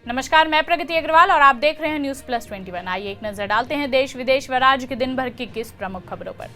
नमस्कार, मैं प्रगति अग्रवाल और आप देख रहे हैं न्यूज प्लस 21। आइए एक नजर डालते हैं देश विदेश व राज्य के दिन भर की 21 प्रमुख खबरों पर।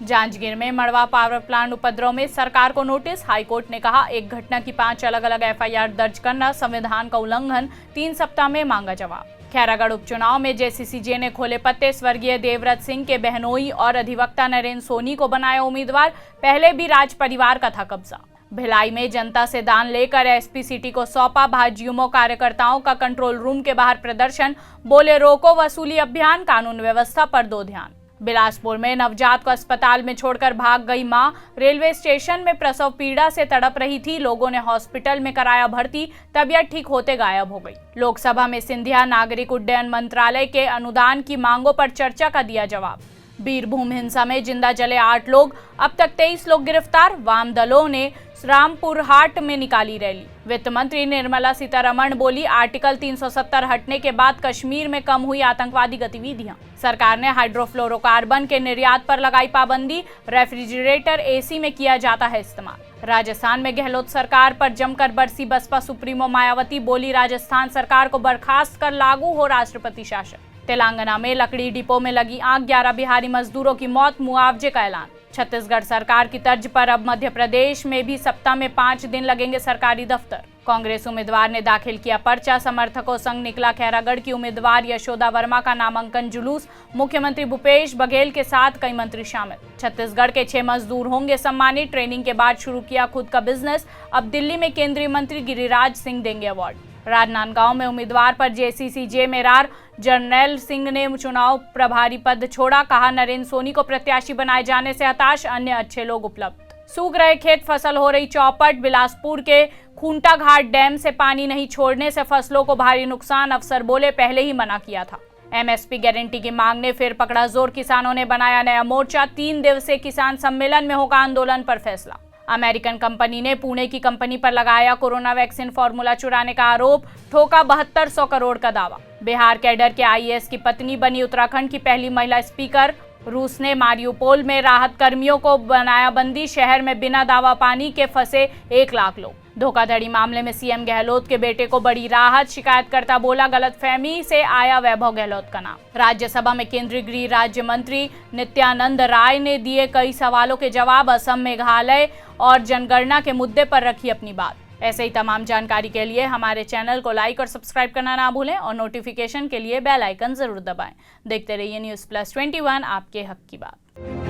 जांजगीर में मड़वा पावर प्लांट उपद्रव में सरकार को नोटिस। हाईकोर्ट ने कहा, एक घटना की 5 अलग अलग एफआईआर दर्ज करना संविधान का उल्लंघन, 3 सप्ताह में मांगा जवाब। खैरागढ़ उपचुनाव में जेसीसीजे ने खोले पत्ते। स्वर्गीय देवव्रत सिंह के बहनोई और अधिवक्ता नरेंद्र सोनी को बनाया उम्मीदवार। पहले भी राज परिवार का था कब्जा। भिलाई में जनता से दान लेकर एसपी सिटी को सौंपा। भाजयुमो कार्यकर्ताओं का कंट्रोल रूम के बाहर प्रदर्शन। बोले, रोको वसूली अभियान, कानून व्यवस्था पर दो ध्यान। बिलासपुर में नवजात को अस्पताल में छोड़कर भाग गई मां। रेलवे स्टेशन में प्रसव पीड़ा से तड़प रही थी। लोगों ने हॉस्पिटल में कराया भर्ती, तबीयत ठीक होते गायब हो गई। लोकसभा में सिंधिया नागरिक उड्डयन मंत्रालय के अनुदान की मांगों पर चर्चा का दिया जवाब। बीरभूम हिंसा में जिंदा जले 8 लोग, अब तक 23 लोग गिरफ्तार। वाम दलों ने रामपुर हाट में निकाली रैली। वित्त मंत्री निर्मला सीतारमण बोली, आर्टिकल 370 हटने के बाद कश्मीर में कम हुई आतंकवादी गतिविधियां। सरकार ने हाइड्रोफ्लोरोकार्बन के निर्यात पर लगाई पाबंदी। रेफ्रिजरेटर एसी में किया जाता है इस्तेमाल। राजस्थान में गहलोत सरकार पर जमकर बरसी बसपा सुप्रीमो मायावती। बोली, राजस्थान सरकार को बर्खास्त कर लागू हो राष्ट्रपति शासन। तेलंगाना में लकड़ी डिपो में लगी आग, 11 बिहारी मजदूरों की मौत, मुआवजे का ऐलान। छत्तीसगढ़ सरकार की तर्ज पर अब मध्य प्रदेश में भी सप्ताह में 5 दिन लगेंगे सरकारी दफ्तर। कांग्रेस उम्मीदवार ने दाखिल किया पर्चा। समर्थकों संग निकला खैरागढ़ की उम्मीदवार यशोदा वर्मा का नामांकन जुलूस। मुख्यमंत्री भूपेश बघेल के साथ कई मंत्री शामिल। छत्तीसगढ़ के 6 मजदूर होंगे सम्मानित। ट्रेनिंग के बाद शुरू किया खुद का बिजनेस। अब दिल्ली में केंद्रीय मंत्री गिरिराज सिंह देंगे अवार्ड। राजनांदगांव में उम्मीदवार पर जेसीसीजे में रार। जर्नैल सिंह ने चुनाव प्रभारी पद छोड़ा। कहा, नरेंद्र सोनी को प्रत्याशी बनाए जाने से हताश, अन्य अच्छे लोग उपलब्ध। सूख रहे खेत, फसल हो रही चौपट। बिलासपुर के खूंटा घाट डैम से पानी नहीं छोड़ने से फसलों को भारी नुकसान। अफसर बोले, पहले ही मना किया था। एमएसपी गारंटी की मांग ने फिर पकड़ा जोर। किसानों ने बनाया नया मोर्चा। 3 दिवसीय किसान सम्मेलन में होगा आंदोलन पर फैसला। अमेरिकन कंपनी ने पुणे की कंपनी पर लगाया कोरोना वैक्सीन फॉर्मूला चुराने का आरोप। ठोका 7200 करोड़ का दावा। बिहार कैडर के आईएएस की पत्नी बनी उत्तराखंड की पहली महिला स्पीकर। रूस ने मारियुपोल में राहत कर्मियों को बनाया बंदी। शहर में बिना दावा पानी के फंसे 1 लाख लोग। धोखाधड़ी मामले में सीएम गहलोत के बेटे को बड़ी राहत। शिकायतकर्ता बोला, गलतफहमी से आया वैभव गहलोत का नाम। राज्यसभा में केंद्रीय गृह राज्य मंत्री नित्यानंद राय ने दिए कई सवालों के जवाब। असम, मेघालय और जनगणना के मुद्दे पर रखी अपनी बात। ऐसे ही तमाम जानकारी के लिए हमारे चैनल को लाइक और सब्सक्राइब करना ना भूलें और नोटिफिकेशन के लिए बेल आइकन जरूर दबाएं। देखते रहिए न्यूज प्लस 21, आपके हक की बात।